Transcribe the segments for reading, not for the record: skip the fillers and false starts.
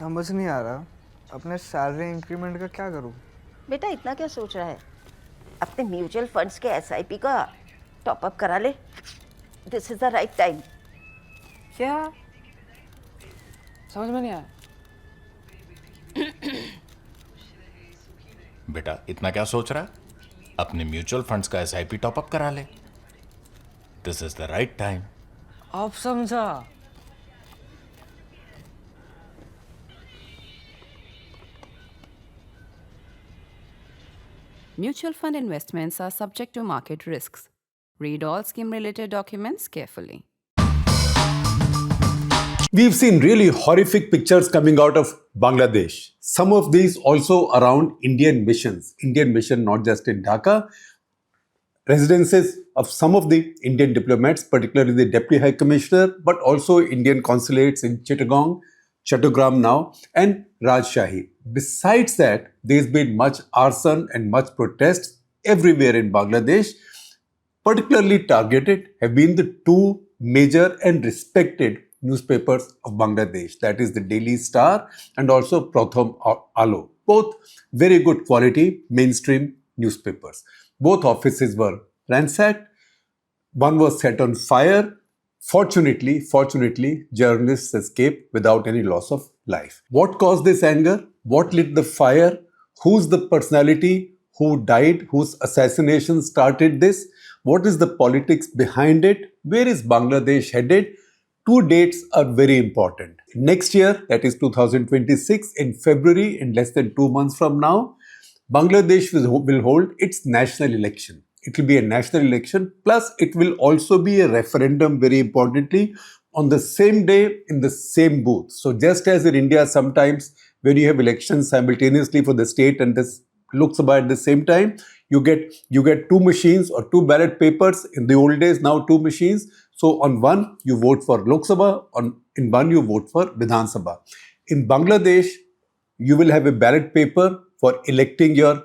समझ नहीं आ रहा अपने सैलरी इंक्रीमेंट का क्या करूं। बेटा इतना क्या सोच रहा है? अपने म्यूचुअल फंड्स के एसआईपी का टॉप अप करा ले। This is the right time. क्या समझ में नहीं आया? बेटा इतना क्या सोच रहा है? अपने म्यूचुअल फंड्स का एसआईपी टॉपअप करा ले। This is the right time. अब समझा। Mutual fund investments are subject to market risks. Read all scheme-related documents carefully. We've seen really horrific pictures coming out of Bangladesh. Some of these also around Indian missions. Indian mission not just in Dhaka. Residences of some of the Indian diplomats, particularly the Deputy High Commissioner, but also Indian consulates in Chittagong, Chattogram now, and Rajshahi. Besides that, there's been much arson and much protests everywhere in Bangladesh. Particularly targeted have been the two major and respected newspapers of Bangladesh, that is the Daily Star and also Pratham Alo. Both very good quality mainstream newspapers. Both offices were ransacked. One was set on fire. Fortunately, journalists escaped without any loss of life. What caused this anger? What lit the fire? Who's the personality who died? Whose assassination started this? What is the politics behind it? Where is Bangladesh headed? Two dates are very important. Next year, that is 2026, in February, in less than 2 months from now, Bangladesh will hold its national election. It will be a national election, plus it will also be a referendum, very importantly, on the same day in the same booth. So just as in India, sometimes when you have elections simultaneously for the state and this Lok Sabha at the same time, you get two machines or two ballot papers. In the old days, now two machines. So on one, you vote for Lok Sabha, in one, you vote for Vidhan Sabha. In Bangladesh, you will have a ballot paper for electing your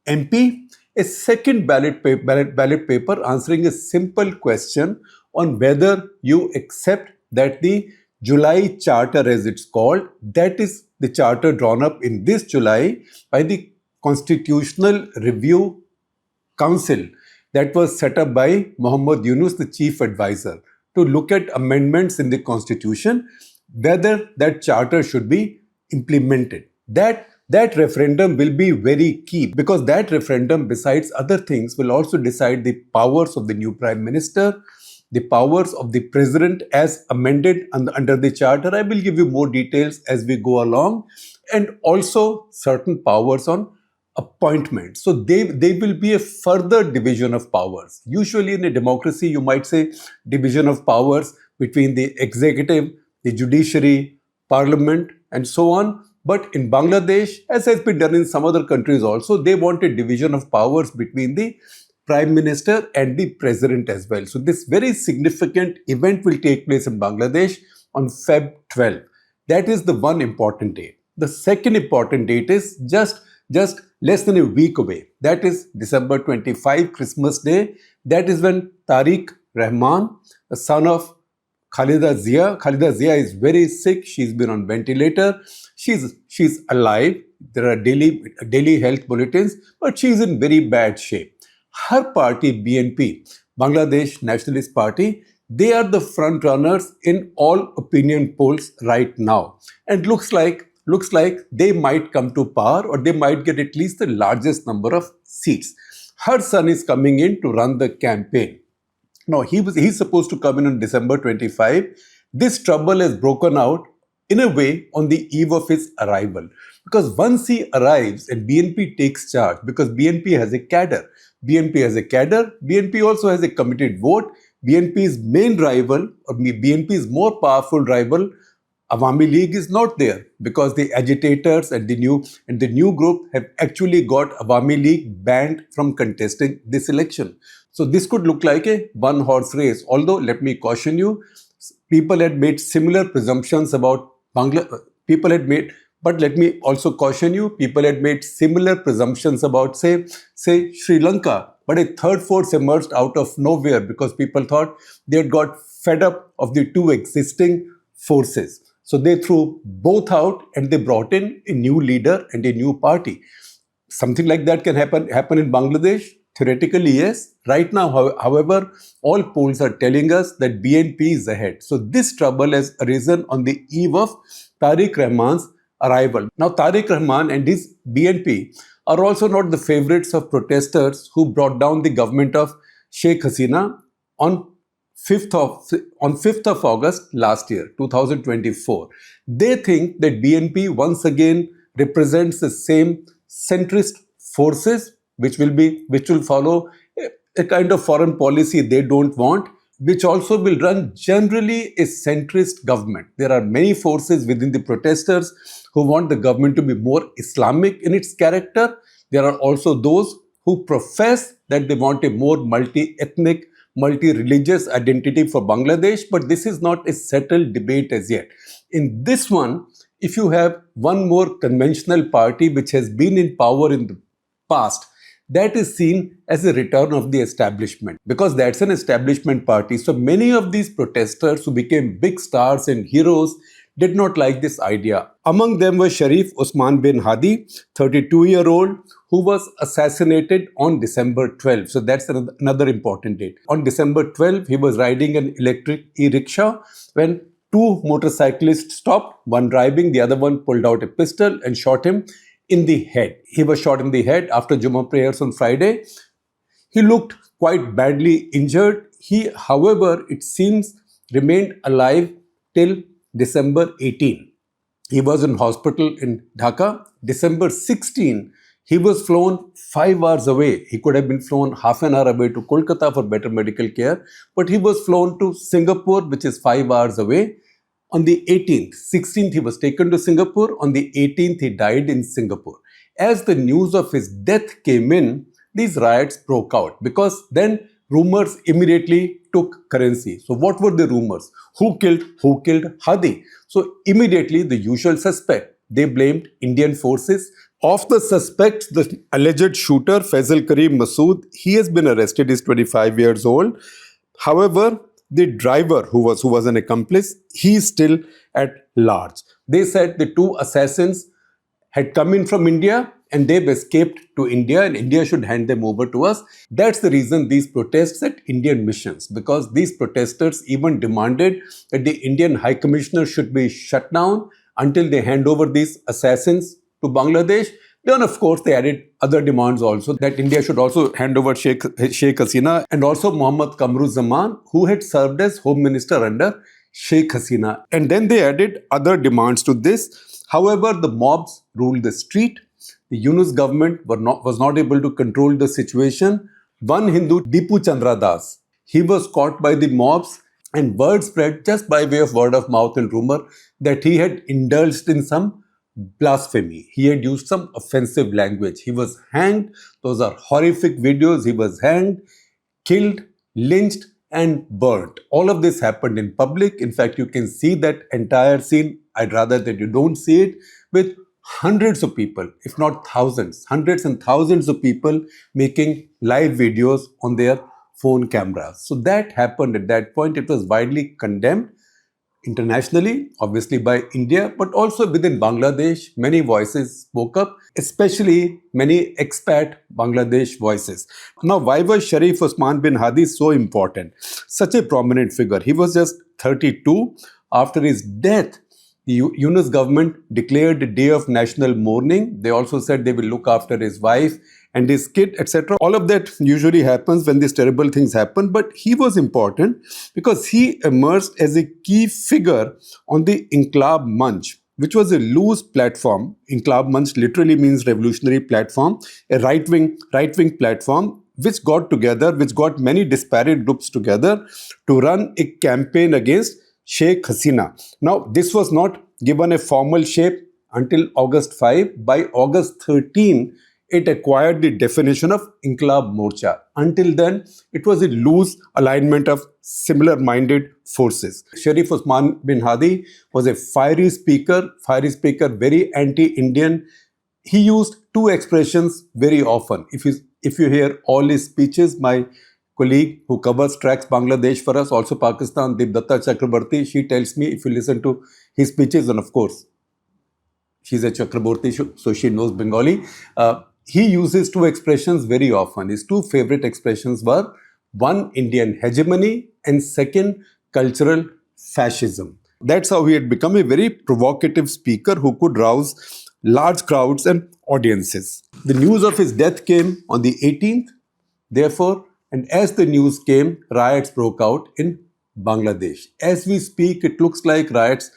MP, a second ballot paper answering a simple question on whether you accept that the July Charter, as it's called, that is the charter drawn up in this July by the Constitutional Review Council that was set up by Muhammad Yunus, the chief advisor, to look at amendments in the constitution, whether that charter should be implemented. That referendum will be very key, because that referendum, besides other things, will also decide the powers of the new prime minister, the powers of the president as amended under the charter. I will give you more details as we go along, and also certain powers on appointment. So they will be a further division of powers. Usually in a democracy, you might say division of powers between the executive, the judiciary, parliament, and so on. But in Bangladesh, as has been done in some other countries also, they want a division of powers between the prime minister and the president as well. So this very significant event will take place in Bangladesh on Feb 12. That is the one important date. The second important date is just less than a week away. That is December 25, Christmas Day. That is when Tariq Rahman, the son of Khalida Zia is very sick. She's been on ventilator. She's alive. There are daily health bulletins, but she's in very bad shape. Her party, BNP, Bangladesh Nationalist Party, they are the front runners in all opinion polls right now. And looks like they might come to power, or they might get at least the largest number of seats. Her son is coming in to run the campaign. No, he's supposed to come in on December 25. This trouble has broken out in a way on the eve of his arrival. Because once he arrives and BNP takes charge, because BNP has a cadre, BNP also has a committed vote. BNP's main rival, or BNP's more powerful rival, Awami League, is not there, because the agitators and the new group have actually got Awami League banned from contesting this election. So this could look like a one-horse race. Although, let me caution you, people had made similar presumptions about Bangladesh. But let me also caution you, people had made similar presumptions about, say Sri Lanka. But a third force emerged out of nowhere, because people thought they had got fed up of the two existing forces. So they threw both out and they brought in a new leader and a new party. Something like that can happen in Bangladesh. Theoretically, yes. Right now, however, all polls are telling us that BNP is ahead. So this trouble has arisen on the eve of Tariq Rahman's arrival. Now, Tariq Rahman and his BNP are also not the favorites of protesters who brought down the government of Sheikh Hasina on 5th of August last year, 2024. They think that BNP once again represents the same centrist forces which will follow a kind of foreign policy they don't want, which also will run generally a centrist government. There are many forces within the protesters who want the government to be more Islamic in its character. There are also those who profess that they want a more multi-ethnic, multi-religious identity for Bangladesh, but this is not a settled debate as yet. In this one, if you have one more conventional party which has been in power in the past, that is seen as a return of the establishment, because that's an establishment party. So many of these protesters who became big stars and heroes did not like this idea. Among them was Sharif Osman bin Hadi, 32-year-old, who was assassinated on December 12. So that's another important date. On December 12, he was riding an electric e-rickshaw when two motorcyclists stopped, one driving, the other one pulled out a pistol and shot him in the head. He was shot in the head after Jummah prayers on Friday. He looked quite badly injured. He, however, it seems, remained alive till December 18. He was in hospital in Dhaka. December 16, he was flown 5 hours away. He could have been flown half an hour away to Kolkata for better medical care, but he was flown to Singapore, which is 5 hours away. On the 18th, 16th, he was taken to Singapore. On the 18th, he died in Singapore. As the news of his death came in, these riots broke out, because then rumors immediately took currency. So what were the rumors? Who killed Hadi? So immediately the usual suspect, they blamed Indian forces. Of the suspects, the alleged shooter, Faisal Kareem Masood, he has been arrested. He's 25 years old. However, the driver, who was an accomplice, he is still at large. They said the two assassins had come in from India and they've escaped to India, and India should hand them over to us. That's the reason these protests at Indian missions, because these protesters even demanded that the Indian High Commissioner should be shut down until they hand over these assassins to Bangladesh. Then, of course, they added other demands also, that India should also hand over Sheikh Hasina and also Muhammad Kamruzzaman, who had served as Home Minister under Sheikh Hasina. And then they added other demands to this. However, the mobs ruled the street. The Yunus government was not able to control the situation. One Hindu, Dipu Chandra Das, he was caught by the mobs, and word spread just by way of word of mouth and rumor that he had indulged in some blasphemy. He had used some offensive language. He was hanged. Those are horrific videos. He was hanged, killed, lynched, and burnt. All of this happened in public. In fact, you can see that entire scene. I'd rather that you don't see it, with hundreds of people, if not thousands, hundreds and thousands of people making live videos on their phone cameras. So that happened at that point. It was widely condemned internationally, obviously by India, but also within Bangladesh. Many voices spoke up, especially many expat Bangladesh voices. Now, why was Sharif Osman bin Hadi so important? Such a prominent figure. He was just 32. After his death, the Yunus government declared a day of national mourning. They also said they will look after his wife and his kid, etc. All of that usually happens when these terrible things happen. But he was important because he emerged as a key figure on the Inquilab Manch, which was a loose platform. Inquilab Manch literally means revolutionary platform, a right-wing platform which got many disparate groups together to run a campaign against Sheikh Hasina. Now, this was not given a formal shape until August 5. By August 13, it acquired the definition of Inquilab Morcha. Until then, it was a loose alignment of similar-minded forces. Sharif Osman bin Hadi was a fiery speaker, very anti-Indian. He used two expressions very often. If you hear all his speeches, my colleague who covers tracks Bangladesh for us, also Pakistan, Dibdatta Chakrabarti. She tells me, if you listen to his speeches, and of course, she's a Chakraborty, so she knows Bengali. He uses two expressions very often. His two favorite expressions were one, Indian hegemony, and second, cultural fascism. That's how he had become a very provocative speaker who could rouse large crowds and audiences. The news of his death came on the 18th, therefore, and as the news came, riots broke out in Bangladesh. As we speak, it looks like the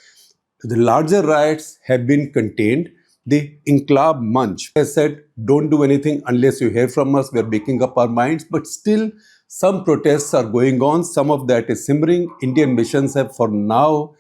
larger riots have been contained. The Inquilab Manch has said, don't do anything unless you hear from us. We're making up our minds. But still, some protests are going on. Some of that is simmering. Indian missions have for now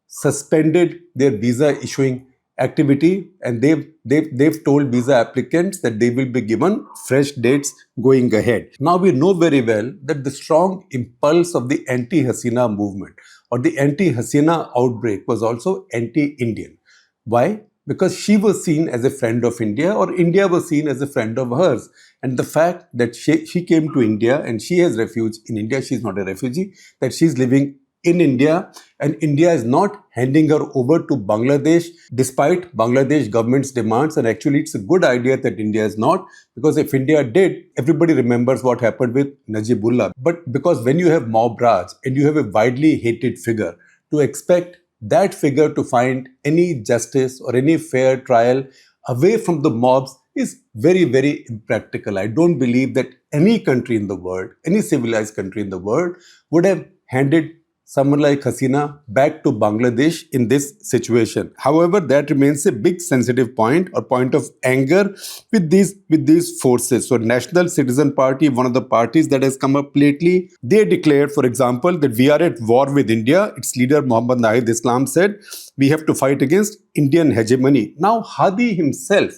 suspended their visa issuing activity, and they've told visa applicants that they will be given fresh dates going ahead. Now we know very well that the strong impulse of the anti-Hasina movement or the anti-Hasina outbreak was also anti-Indian. Why? Because she was seen as a friend of India, or India was seen as a friend of hers. And the fact that she came to India and she has refuge in India, she's not a refugee, that she's living in India, and India is not handing her over to Bangladesh despite Bangladesh government's demands. And actually, it's a good idea that India is not, because if India did, everybody remembers what happened with Najibullah. But because when you have mob Raj and you have a widely hated figure, to expect that figure to find any justice or any fair trial away from the mobs is very, very impractical. I don't believe that any country in the world, any civilized country in the world, would have handed someone like Hasina back to Bangladesh in this situation. However, that remains a big sensitive point or point of anger with these forces. So National Citizen Party, one of the parties that has come up lately, they declared, for example, that we are at war with India. Its leader Muhammad Nahid Islam said, we have to fight against Indian hegemony. Now Hadi himself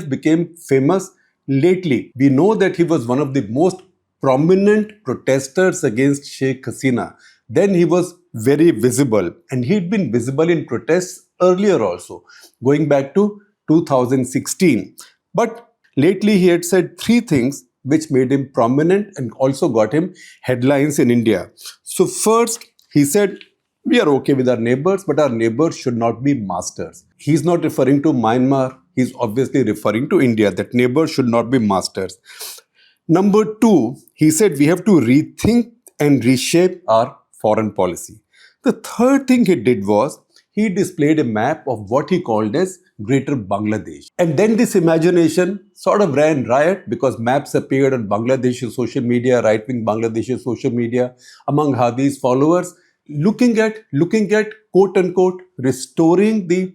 became famous lately. We know that he was one of the most prominent protesters against Sheikh Hasina. Then he was very visible, and he'd been visible in protests earlier also, going back to 2016. But lately he had said three things which made him prominent and also got him headlines in India. So first, he said, we are okay with our neighbors, but our neighbors should not be masters. He's not referring to Myanmar. He's obviously referring to India, that neighbors should not be masters. Number two, he said we have to rethink and reshape our foreign policy. The third thing he did was he displayed a map of what he called as Greater Bangladesh. And then this imagination sort of ran riot because maps appeared on Bangladeshi social media, right-wing Bangladeshi social media, among Hadi's followers, looking at quote-unquote restoring the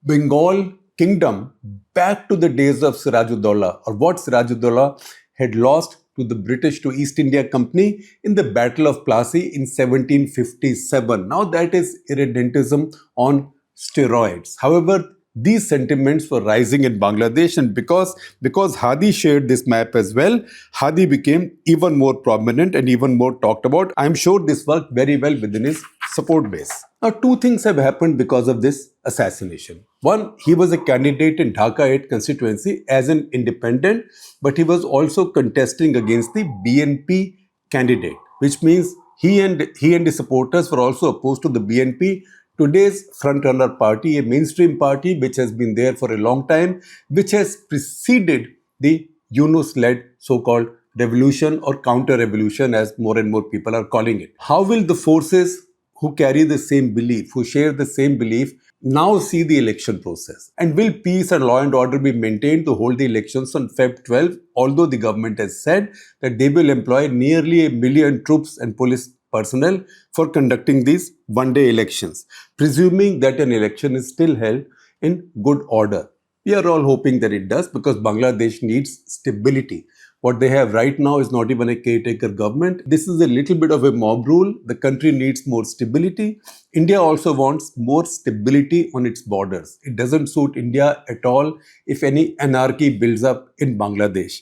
Bengal kingdom back to the days of Sirajuddaula, or what Sirajuddaula had lost to the British, to East India Company in the Battle of Plassey in 1757. Now that is irredentism on steroids. However, these sentiments were rising in Bangladesh, and because Hadi shared this map as well, Hadi became even more prominent and even more talked about. I'm sure this worked very well within his support base. Now, two things have happened because of this assassination. One, he was a candidate in Dhaka 8 constituency as an independent, but he was also contesting against the BNP candidate, which means he and his supporters were also opposed to the BNP, today's frontrunner party, a mainstream party which has been there for a long time, which has preceded the Yunus-led so-called revolution or counter-revolution, as more and more people are calling it. How will the forces who carry the same belief, who share the same belief, now see the election process? And will peace and law and order be maintained to hold the elections on Feb 12, although the government has said that they will employ nearly 1 million troops and police personnel for conducting these one-day elections, presuming that an election is still held in good order? We are all hoping that it does, because Bangladesh needs stability. What they have right now is not even a caretaker government. This is a little bit of a mob rule. The country needs more stability. India also wants more stability on its borders. It doesn't suit India at all if any anarchy builds up in Bangladesh.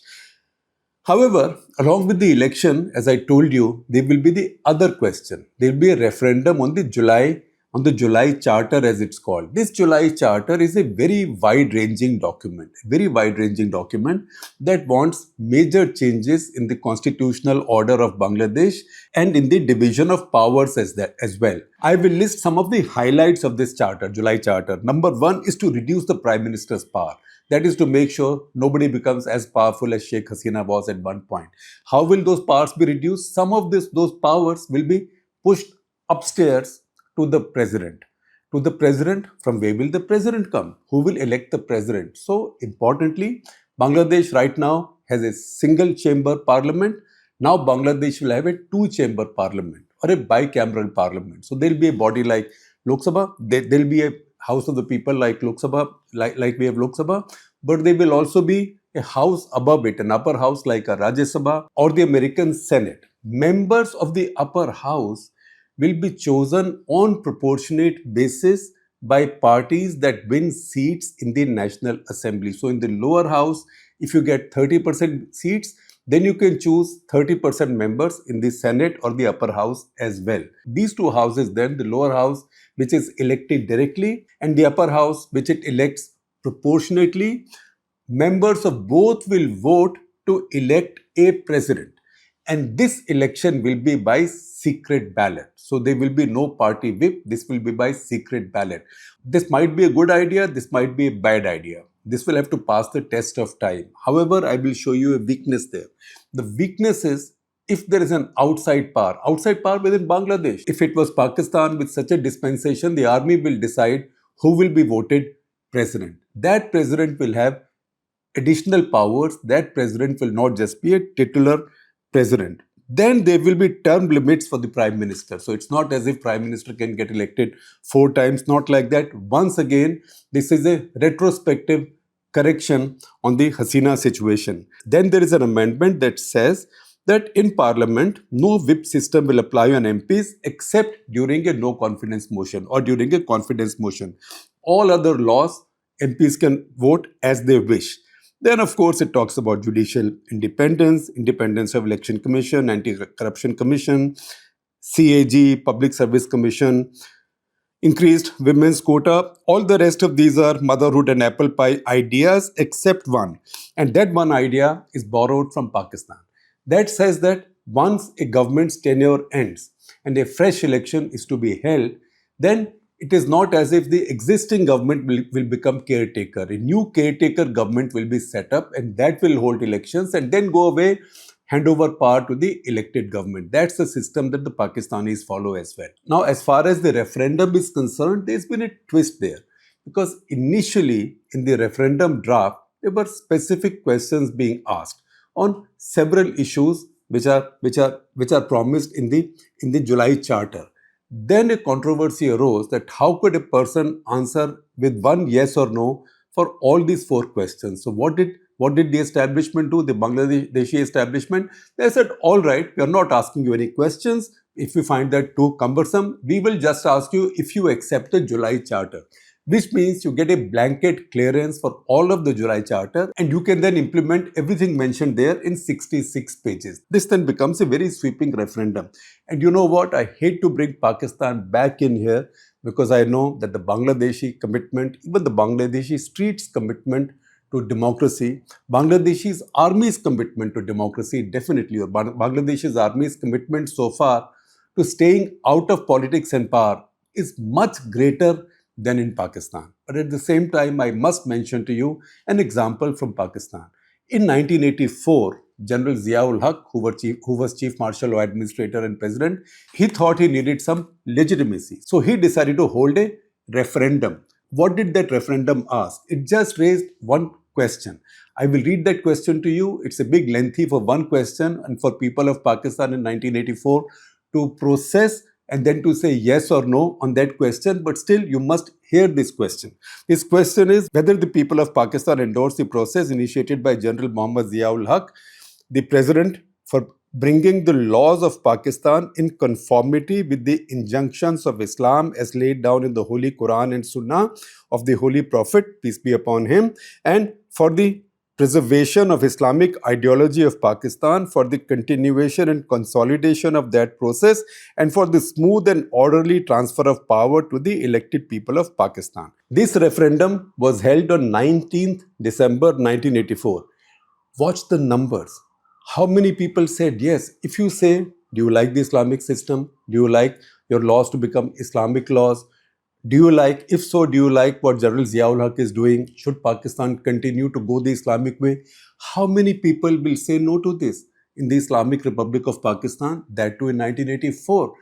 However, along with the election, as I told you, there will be the other question. There will be a referendum on the July on the July Charter, as it's called. This July Charter is a very wide-ranging document, that wants major changes in the constitutional order of Bangladesh and in the division of powers as well. I will list some of the highlights of this charter, July Charter. Number one is to reduce the Prime Minister's power. That is to make sure nobody becomes as powerful as Sheikh Hasina was at one point. How will those powers be reduced? Some of those powers will be pushed upstairs to the president. To the president, from where will the president come? Who will elect the president? So importantly, Bangladesh right now has a single chamber parliament. Now Bangladesh will have a two-chamber parliament or a bicameral parliament. So there will be a body like Lok Sabha, there will be a House of the People like Lok Sabha, like we have Lok Sabha, but there will also be a house above it, an upper house like a Rajya Sabha or the American Senate. Members of the upper house will be chosen on proportionate basis by parties that win seats in the National Assembly. So in the lower house, if you get 30% seats, then you can choose 30% members in the Senate or the upper house as well. These two houses then, the lower house which is elected directly and the upper house which it elects proportionately, members of both will vote to elect a president. And this election will be by secret ballot. So there will be no party whip. This will be by secret ballot. This might be a good idea. This might be a bad idea. This will have to pass the test of time. However, I will show you a weakness there. The weakness is if there is an outside power within Bangladesh. If it was Pakistan with such a dispensation, the army will decide who will be voted president. That president will have additional powers. That president will not just be a titular president. Then there will be term limits for the Prime Minister. So it's not as if Prime Minister can get elected 4 times, not like that. Once again, this is a retrospective correction on the Hasina situation. Then there is an amendment that says that in Parliament, no whip system will apply on MPs except during a no confidence motion or during a confidence motion. All other laws, MPs can vote as they wish. Then, of course, it talks about judicial independence, independence of Election Commission, Anti-Corruption Commission, CAG, Public Service Commission, increased women's quota. All the rest of these are motherhood and apple pie ideas except one. And that one idea is borrowed from Pakistan. That says that once a government's tenure ends and a fresh election is to be held, then it is not as if the existing government will become caretaker. A new caretaker government will be set up and that will hold elections and then go away, hand over power to the elected government. That's the system that the Pakistanis follow as well. Now, as far as the referendum is concerned, there's been a twist there. Because initially, in the referendum draft, there were specific questions being asked on several issues which are promised in the July Charter. Then a controversy arose that how could a person answer with one yes or no for all these 4 questions. So what did the establishment do, the Bangladeshi establishment? They said, all right, we are not asking you any questions. If we find that too cumbersome, we will just ask you if you accept the July Charter, which means you get a blanket clearance for all of the July Charter and you can then implement everything mentioned there in 66 pages. This then becomes a very sweeping referendum. And you know what? I hate to bring Pakistan back in here because I know that the Bangladeshi commitment, even the Bangladeshi streets commitment to democracy, Bangladeshi's army's commitment to democracy definitely, or Bangladesh's army's commitment so far to staying out of politics and power is much greater than in Pakistan. But at the same time, I must mention to you an example from Pakistan. In 1984, General Zia-ul Haq, who was Chief Marshal or Administrator and President, he thought he needed some legitimacy. So he decided to hold a referendum. What did that referendum ask? It just raised one question. I will read that question to you. It's a big lengthy for one question and for people of Pakistan in 1984 to process and then to say yes or no on that question, but still you must hear this question. This question is whether the people of Pakistan endorse the process initiated by General Muhammad Zia-ul Haq, the President, for bringing the laws of Pakistan in conformity with the injunctions of Islam as laid down in the Holy Quran and Sunnah of the Holy Prophet, peace be upon him, and for the preservation of Islamic ideology of Pakistan, for the continuation and consolidation of that process, and for the smooth and orderly transfer of power to the elected people of Pakistan. This referendum was held on 19th December 1984. Watch the numbers. How many people said yes? If you say, do you like the Islamic system? Do you like your laws to become Islamic laws? Do you like, if so, do you like what General Ziaul Haq is doing? Should Pakistan continue to go the Islamic way? How many people will say no to this in the Islamic Republic of Pakistan? That too in 1984.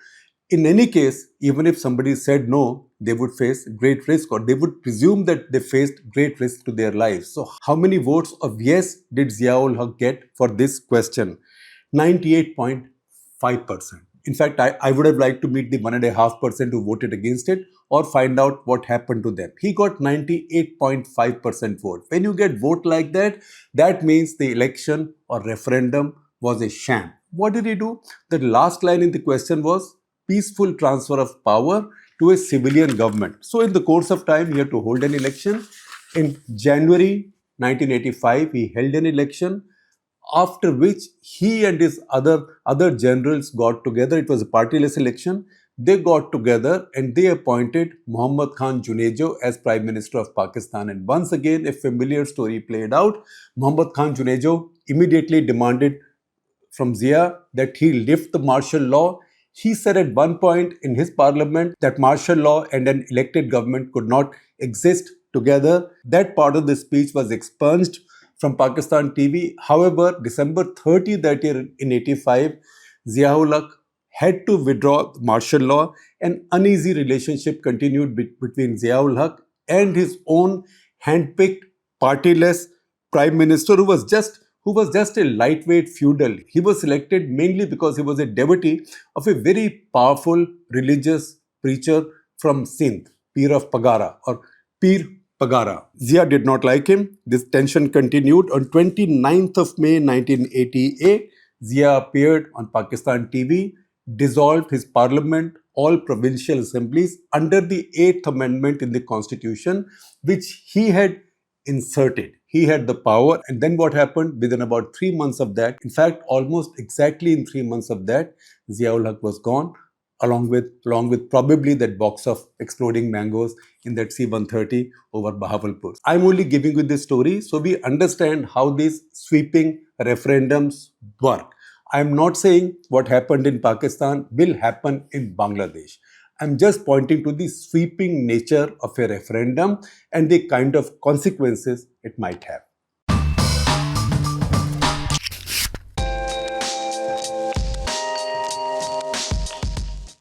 In any case, even if somebody said no, they would face great risk, or they would presume that they faced great risk to their lives. So how many votes of yes did Ziaul Haq get for this question? 98.5%. In fact, I would have liked to meet the 1.5% who voted against it, or find out what happened to them. He got 98.5% vote. When you get vote like that, that means the election or referendum was a sham. What did he do? The last line in the question was peaceful transfer of power to a civilian government. So in the course of time, he had to hold an election. In January 1985, he held an election, after which he and his other generals got together. It was a partyless election. They got together and they appointed Muhammad Khan Junejo as Prime Minister of Pakistan. And once again, a familiar story played out. Muhammad Khan Junejo immediately demanded from Zia that he lift the martial law. He said at one point in his parliament that martial law and an elected government could not exist together. That part of the speech was expunged from Pakistan TV. However, December 30 that year in 85, Ziaul Haq had to withdraw martial law. An uneasy relationship continued between Ziaul Haq and his own handpicked partyless prime minister, who was just a lightweight feudal. He was selected mainly because he was a devotee of a very powerful religious preacher from Sindh, Pir of Pagara or Pir Pagara. Zia did not like him. This tension continued. On 29th of May 1988, Zia appeared on Pakistan TV, dissolved his parliament, all provincial assemblies under the 8th Amendment in the Constitution, which he had inserted. He had the power. And then what happened? Within about 3 months of that, in fact, almost exactly in 3 months of that, Ziaul Haq was gone, along with probably that box of exploding mangoes in that C-130 over Bahawalpur. I'm only giving you this story so we understand how these sweeping referendums work. I'm not saying what happened in Pakistan will happen in Bangladesh. I'm just pointing to the sweeping nature of a referendum and the kind of consequences it might have.